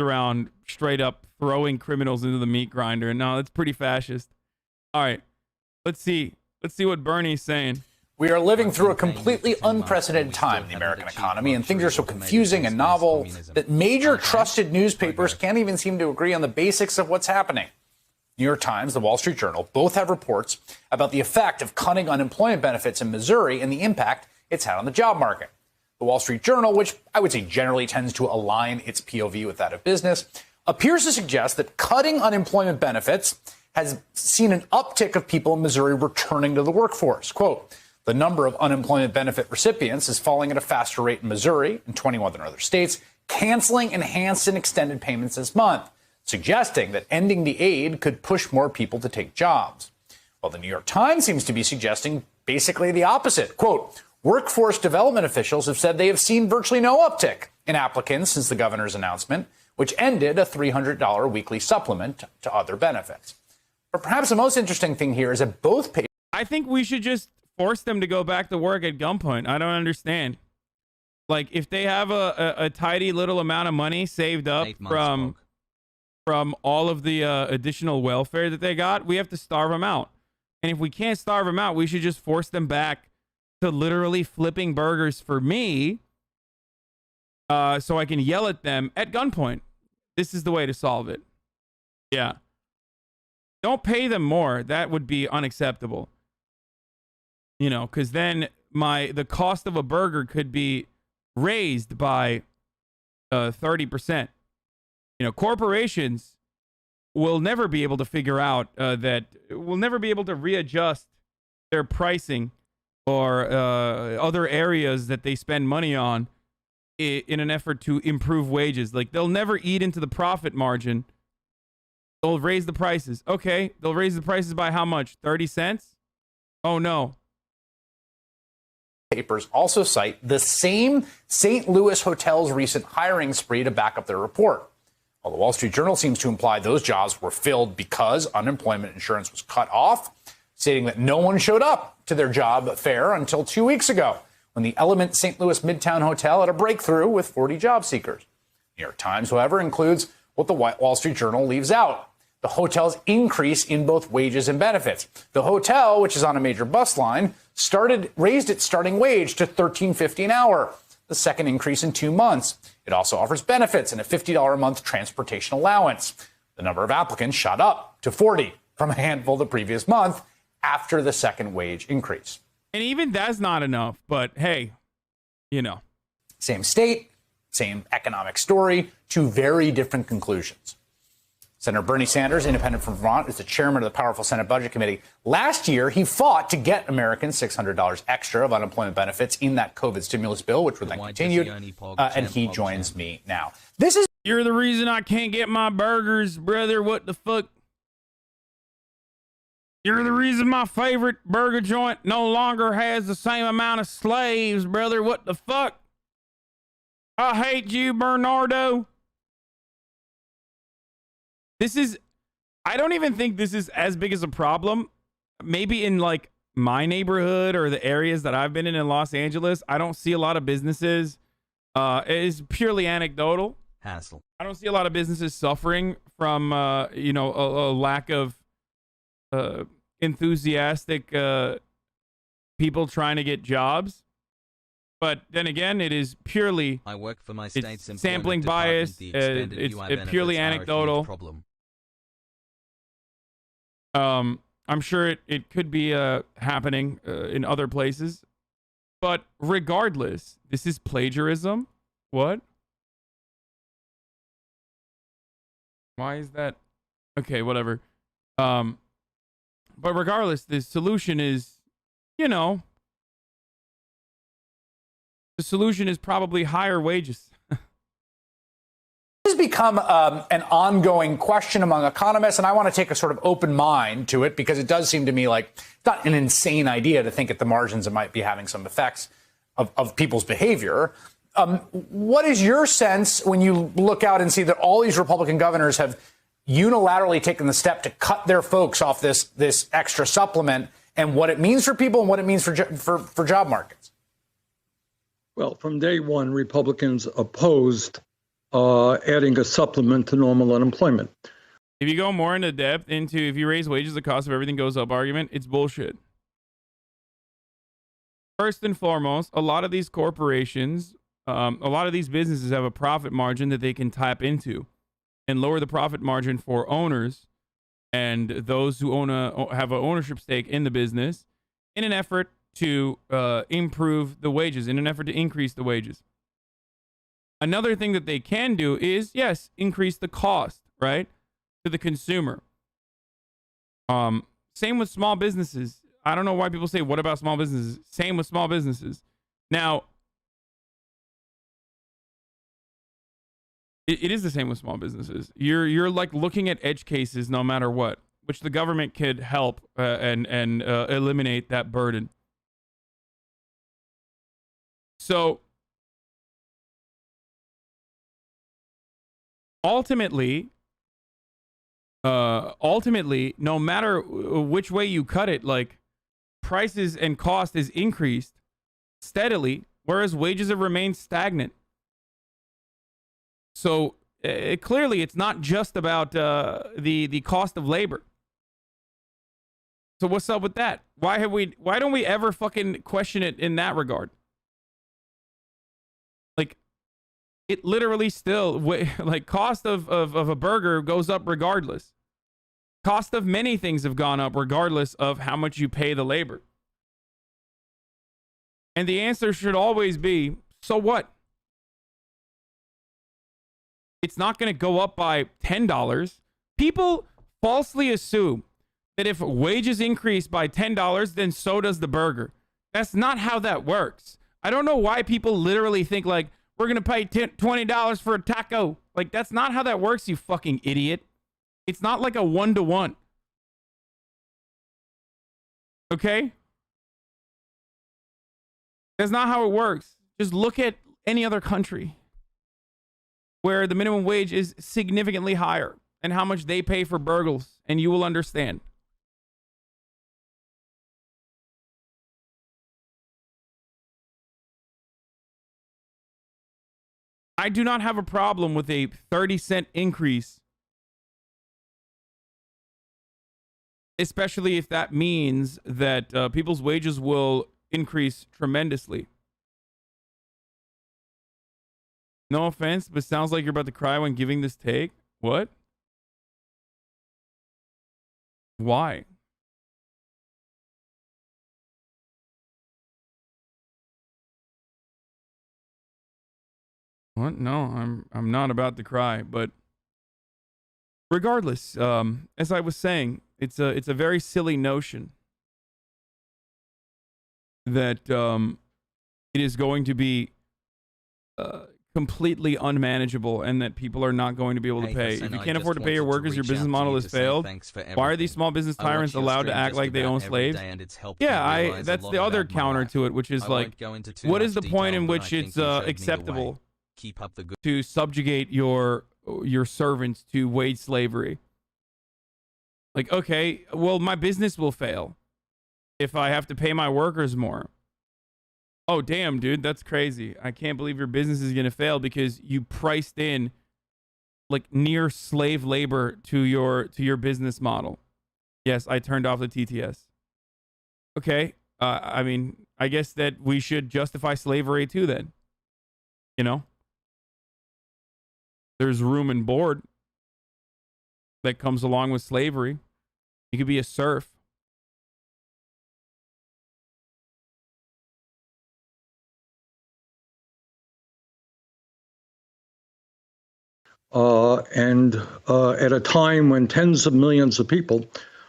around straight up throwing criminals into the meat grinder. No, that's pretty fascist. All right, let's see. Let's see what Bernie's saying. We are living through a completely unprecedented time in the American economy, and things are so confusing and novel that major trusted newspapers can't even seem to agree on the basics of what's happening. New York Times, the Wall Street Journal, both have reports about the effect of cutting unemployment benefits in Missouri and the impact it's had on the job market. The Wall Street Journal, which I would say generally tends to align its POV with that of business, appears to suggest that cutting unemployment benefits has seen an uptick of people in Missouri returning to the workforce. Quote, the number of unemployment benefit recipients is falling at a faster rate in Missouri and 21 other states, canceling enhanced and extended payments this month, suggesting that ending the aid could push more people to take jobs. Well, the New York Times seems to be suggesting basically the opposite. Quote, workforce development officials have said they have seen virtually no uptick in applicants since the governor's announcement, which ended a $300 weekly supplement to other benefits. But perhaps the most interesting thing here is that both papers... I think we should just force them to go back to work at gunpoint. I don't understand. Like, if they have a tidy little amount of money saved up from all of the additional welfare that they got, we have to starve them out. And if we can't starve them out, we should just force them back to literally flipping burgers for me so I can yell at them at gunpoint. This is the way to solve it. Yeah. Don't pay them more. That would be unacceptable. You know, because then the cost of a burger could be raised by 30%. You know, corporations will never be able to figure out will never be able to readjust their pricing or other areas that they spend money on in an effort to improve wages. Like, they'll never eat into the profit margin. They'll raise the prices. Okay, they'll raise the prices by how much? 30 cents? Oh, no. Papers also cite the same St. Louis hotel's recent hiring spree to back up their report. While the Wall Street Journal seems to imply those jobs were filled because unemployment insurance was cut off, stating that no one showed up to their job fair until 2 weeks ago, when the Element St. Louis Midtown Hotel had a breakthrough with 40 job seekers. New York Times, however, includes what the Wall Street Journal leaves out: the hotel's increase in both wages and benefits. The hotel, which is on a major bus line, raised its starting wage to $13.50 an hour, the second increase in 2 months. It also offers benefits and a $50 a month transportation allowance. The number of applicants shot up to 40 from a handful the previous month after the second wage increase. And even that's not enough, but hey, you know. Same state, same economic story, two very different conclusions. Senator Bernie Sanders, independent from Vermont, is the chairman of the powerful Senate Budget Committee. Last year, he fought to get Americans $600 extra of unemployment benefits in that COVID stimulus bill, which was then continued, and he joins me now. You're the reason I can't get my burgers, brother. What the fuck? You're the reason my favorite burger joint no longer has the same amount of slaves, brother. What the fuck? I hate you, Bernardo. I don't even think this is as big as a problem. Maybe in like my neighborhood or the areas that I've been in Los Angeles, I don't see a lot of businesses. It is purely anecdotal. Hassle. I don't see a lot of businesses suffering from, a lack of enthusiastic people trying to get jobs. But then again, it is purely I work for my state's sampling bias. It's purely anecdotal. I'm sure it could be happening in other places. But regardless, this is plagiarism. What? Why is that? Okay, whatever. But regardless, the solution is, the solution is probably higher wages. This has become an ongoing question among economists, and I want to take a sort of open mind to it because it does seem to me like it's not an insane idea to think at the margins it might be having some effects of people's behavior. What is your sense when you look out and see that all these Republican governors have unilaterally taken the step to cut their folks off this extra supplement, and what it means for people and what it means for job markets? Well, from day one, Republicans opposed adding a supplement to normal unemployment. If you go more into depth into if you raise wages, the cost of everything goes up argument, it's bullshit. First and foremost, a lot of these corporations, a lot of these businesses have a profit margin that they can tap into and lower the profit margin for owners and those who have an ownership stake in the business in an effort to improve the wages, in an effort to increase the wages. Another thing that they can do is, yes, increase the cost, right, to the consumer. Same with small businesses. I don't know why people say, what about small businesses? Same with small businesses. Now, it is the same with small businesses. You're like looking at edge cases no matter what, which the government could help and eliminate that burden. So ultimately, no matter which way you cut it, like prices and cost is increased steadily, whereas wages have remained stagnant. So clearly, it's not just about the cost of labor. So what's up with that? Why don't we ever fucking question it in that regard? Like, it literally still, like, cost of a burger goes up regardless. Cost of many things have gone up regardless of how much you pay the labor. And the answer should always be, so what? It's not going to go up by $10. People falsely assume that if wages increase by $10, then so does the burger. That's not how that works. I don't know why people literally think like, we're going to pay $20 for a taco. Like, that's not how that works, you fucking idiot. It's not like a 1-to-1. Okay? That's not how it works. Just look at any other country where the minimum wage is significantly higher and how much they pay for burgers, and you will understand. I do not have a problem with a 30-cent increase, especially if that means that people's wages will increase tremendously. No offense, but sounds like you're about to cry when giving this take. What? Why? What? No, I'm not about to cry, but regardless, as I was saying, it's a very silly notion that it is going to be completely unmanageable and that people are not going to be able to pay. If you can't afford to pay your workers, your business model has failed. Why are these small business tyrants allowed to act like they own slaves? Yeah, that's the other counter to it, which is like, what is the point in which it's acceptable to subjugate your servants to wage slavery? Like, okay, well, my business will fail if I have to pay my workers more. Oh, damn, dude, that's crazy. I can't believe your business is going to fail because you priced in like near slave labor to your business model. Yes, I turned off the TTS. Okay. I mean, I guess that we should justify slavery too then. You know? There's room and board that comes along with slavery. You could be a serf. And at a time when tens of millions of people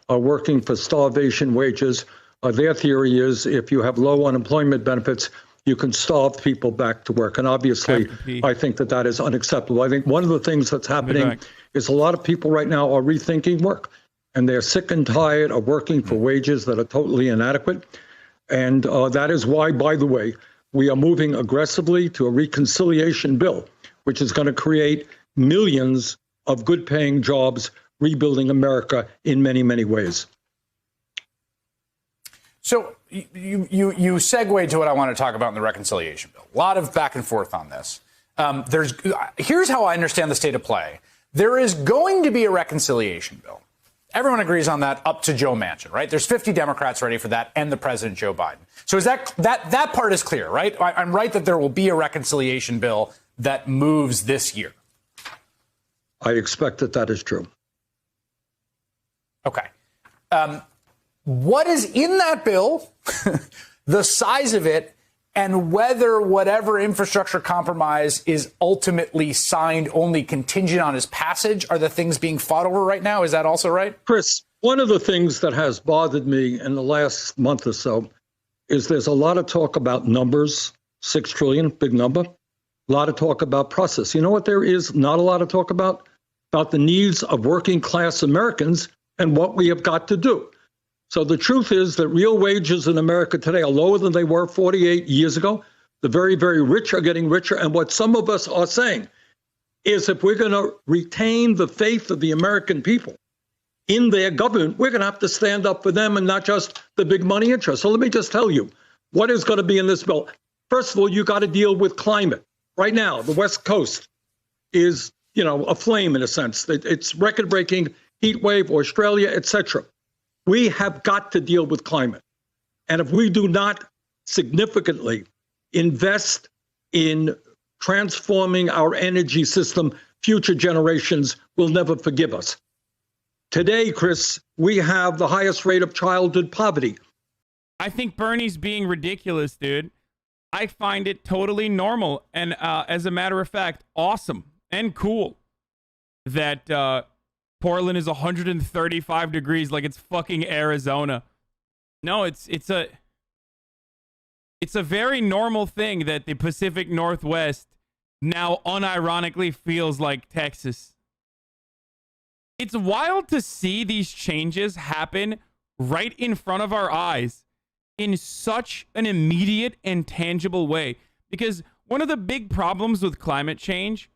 are working for starvation wages, their theory is if you have low unemployment benefits, you can starve people back to work. And obviously, I think that is unacceptable. I think one of the things that's happening is a lot of people right now are rethinking work. And they're sick and tired of working for wages that are totally inadequate. And that is why, by the way, we are moving aggressively to a reconciliation bill, which is going to create millions of good-paying jobs, rebuilding America in many, many ways. So you segue to what I want to talk about in the reconciliation bill. A lot of back and forth on this. Here's how I understand the state of play. There is going to be a reconciliation bill. Everyone agrees on that up to Joe Manchin, right? There's 50 Democrats ready for that and the president, Joe Biden. So is that part is clear, right? I'm right that there will be a reconciliation bill that moves this year. I expect that is true. Okay. What is in that bill, the size of it, and whether whatever infrastructure compromise is ultimately signed only contingent on his passage are the things being fought over right now? Is that also right? Chris, one of the things that has bothered me in the last month or so is there's a lot of talk about numbers, 6 trillion, big number. A lot of talk about process. You know what there is not a lot of talk about? About the needs of working class Americans and what we have got to do. So the truth is that real wages in America today are lower than they were 48 years ago. The very, very rich are getting richer. And what some of us are saying is if we're going to retain the faith of the American people in their government, we're going to have to stand up for them and not just the big money interests. So let me just tell you what is going to be in this bill. First of all, you got to deal with climate. Right now, the West Coast is, aflame in a sense. It's record-breaking heat wave, Australia, etc. We have got to deal with climate. And if we do not significantly invest in transforming our energy system, future generations will never forgive us. Today, Chris, we have the highest rate of childhood poverty. I think Bernie's being ridiculous, dude. I find it totally normal and, as a matter of fact, awesome and cool that Portland is 135 degrees like it's fucking Arizona. No, it's a very normal thing that the Pacific Northwest now unironically feels like Texas. It's wild to see these changes happen right in front of our eyes in such an immediate and tangible way. Because one of the big problems with climate change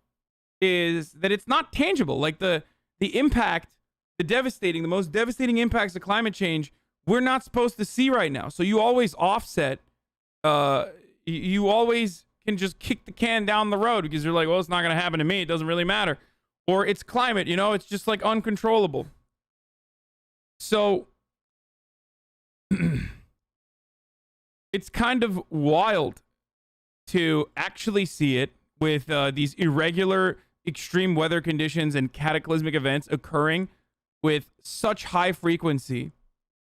is that it's not tangible. Like the impact, the most devastating impacts of climate change, we're not supposed to see right now. So you always offset. You always can just kick the can down the road because you're like, well, it's not going to happen to me. It doesn't really matter. Or it's climate, it's just like uncontrollable. So it's kind of wild to actually see it with these irregular extreme weather conditions and cataclysmic events occurring with such high frequency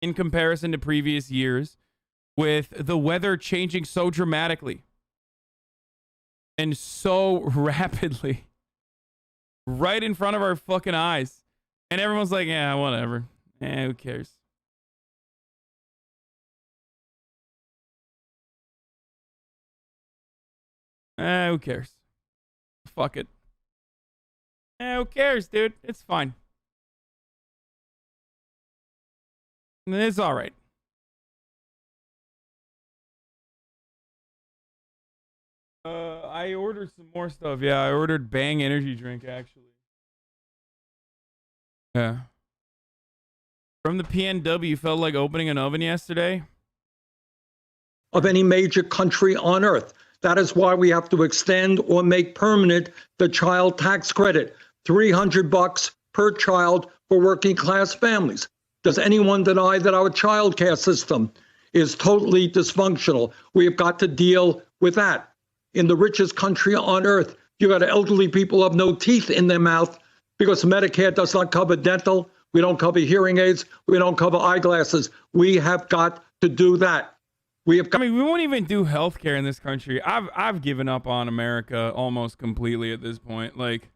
in comparison to previous years, with the weather changing so dramatically and so rapidly right in front of our fucking eyes. And everyone's like, yeah, whatever. Who cares? Who cares? Fuck it. Who cares, dude? It's fine. It's all right. I ordered some more stuff. Yeah, I ordered Bang energy drink, actually. Yeah. From the PNW, felt like opening an oven yesterday. Of any major country on earth. That is why we have to extend or make permanent the child tax credit. $300 per child for working class families. Does anyone deny that our child care system is totally dysfunctional? We have got to deal with that. In the richest country on earth, you got elderly people who have no teeth in their mouth because Medicare does not cover dental. We don't cover hearing aids. We don't cover eyeglasses. We have got to do that. We won't even do healthcare in this country. I've given up on America almost completely at this point. Like,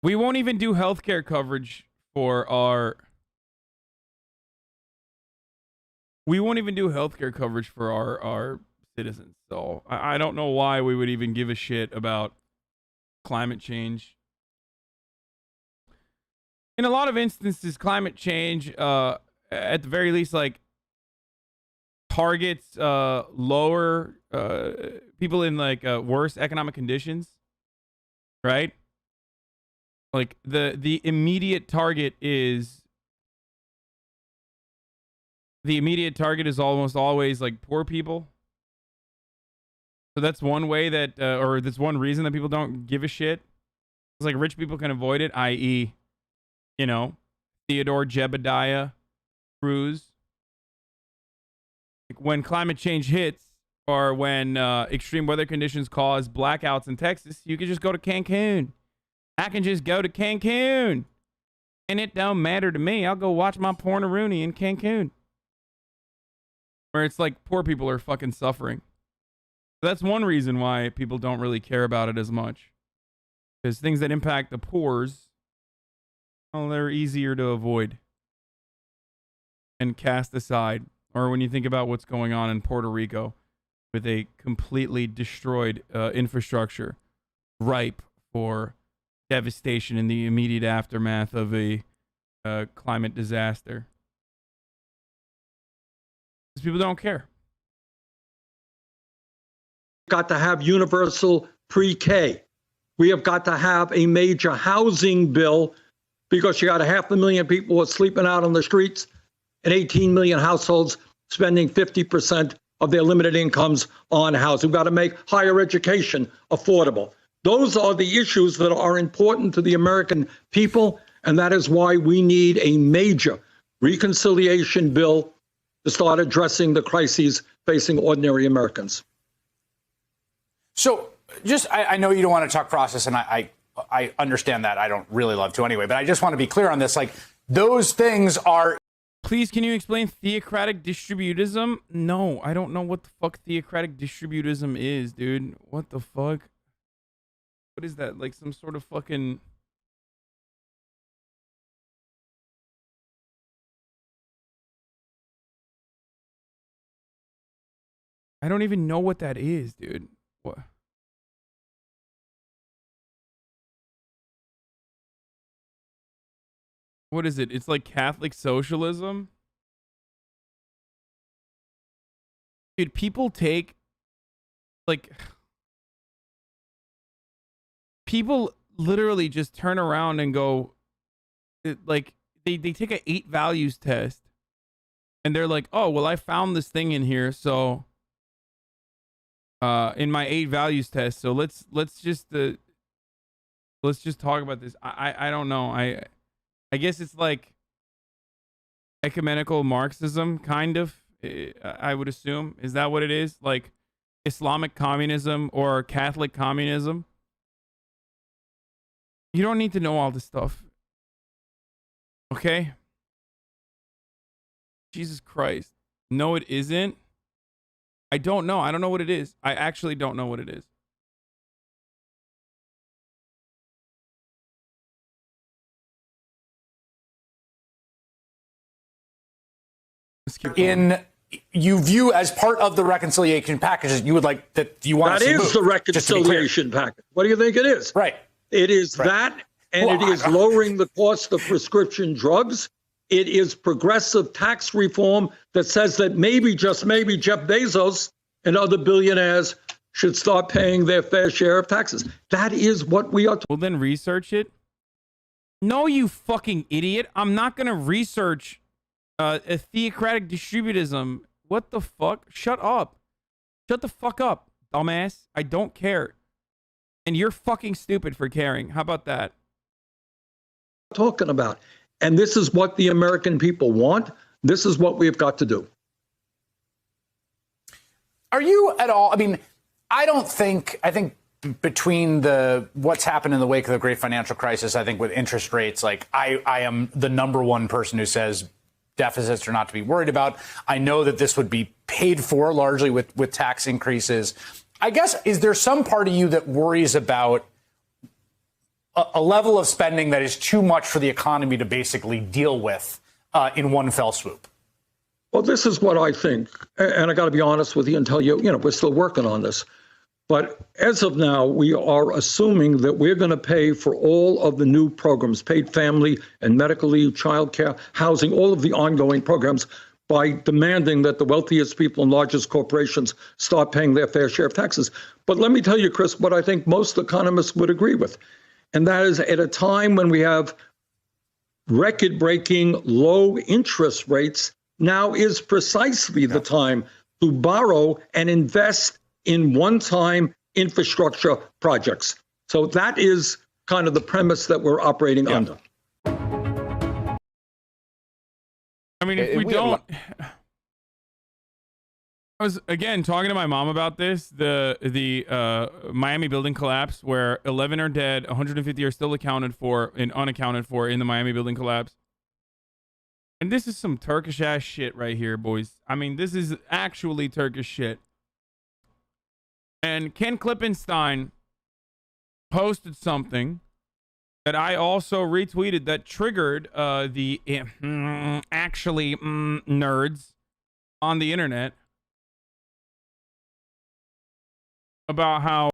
we won't even do healthcare coverage for our. We won't even do healthcare coverage for our citizens. So I don't know why we would even give a shit about climate change. In a lot of instances, climate change, at the very least, like, targets lower people in like worse economic conditions, right? Like the immediate target is almost always like poor people. So that's one way that, or that's one reason that people don't give a shit. It's like rich people can avoid it, i.e., you know, Theodore Jebediah Cruz. Like when climate change hits, or when extreme weather conditions cause blackouts in Texas, you can just go to Cancun. I can just go to Cancun. And it don't matter to me. I'll go watch my porn-a-rooney in Cancun. Where it's like poor people are fucking suffering. So that's one reason why people don't really care about it as much. Because things that impact the poors, well, they're easier to avoid and cast aside. Or when you think about what's going on in Puerto Rico with a completely destroyed infrastructure, ripe for devastation in the immediate aftermath of a climate disaster. Because people don't care. Got to have universal pre-K. We have got to have a major housing bill because you got 500,000 people who are sleeping out on the streets and 18 million households spending 50% of their limited incomes on housing. We've got to make higher education affordable. Those are the issues that are important to the American people, and that is why we need a major reconciliation bill to start addressing the crises facing ordinary Americans. So just, I know you don't want to talk process, and I understand that. I don't really love to anyway, but I just want to be clear on this. Like, those things are... Please, can you explain theocratic distributism? No, I don't know what the fuck theocratic distributism is, dude. What the fuck? What is that? Like some sort of fucking... I don't even know what that is, dude. What? What is it? It's like Catholic socialism? Dude, people take... Like... People literally just turn around and go... Like, they take a 8 values test. And they're like, oh, well, I found this thing in here, so... in my 8 values test, so let's just talk about this. I don't know. I guess it's like ecumenical Marxism, kind of. I would assume. Is that what it is? Like Islamic communism or Catholic communism? You don't need to know all this stuff. Okay? Jesus Christ. No, it isn't. I don't know. I don't know what it is. I actually don't know what it is. You view as part of the reconciliation packages, you would like that you want to see That is moved, the reconciliation package. What do you think it is? Right. It is that, and it is lowering the cost of prescription drugs. It is progressive tax reform that says that maybe, just maybe, Jeff Bezos and other billionaires should start paying their fair share of taxes. That is what we are. Well, then research it. No, you fucking idiot. I'm not going to research a theocratic distributism. What the fuck? Shut up. Shut the fuck up, dumbass. I don't care. And you're fucking stupid for caring. How about that? Talking about. And this is what the American people want. This is what we've got to do. Are you at all? I mean, I think between what's happened in the wake of the great financial crisis, I think with interest rates, like I am the number one person who says deficits are not to be worried about. I know that this would be paid for largely with tax increases. I guess, is there some part of you that worries about a level of spending that is too much for the economy to basically deal with in one fell swoop? Well, this is what I think. And I got to be honest with you and tell you, we're still working on this. But as of now, we are assuming that we're going to pay for all of the new programs, paid family and medical leave, childcare, housing, all of the ongoing programs, by demanding that the wealthiest people and largest corporations start paying their fair share of taxes. But let me tell you, Chris, what I think most economists would agree with. And that is, at a time when we have record-breaking low interest rates, now is precisely the time to borrow and invest in one-time infrastructure projects. So that is kind of the premise that we're operating under. I mean, if we don't... I was, again, talking to my mom about this, the Miami building collapse, where 11 are dead, 150 are still accounted for and unaccounted for in the Miami building collapse. And this is some Turkish ass shit right here, boys. I mean, this is actually Turkish shit. And Ken Klippenstein posted something that I also retweeted that triggered the nerds on the internet about how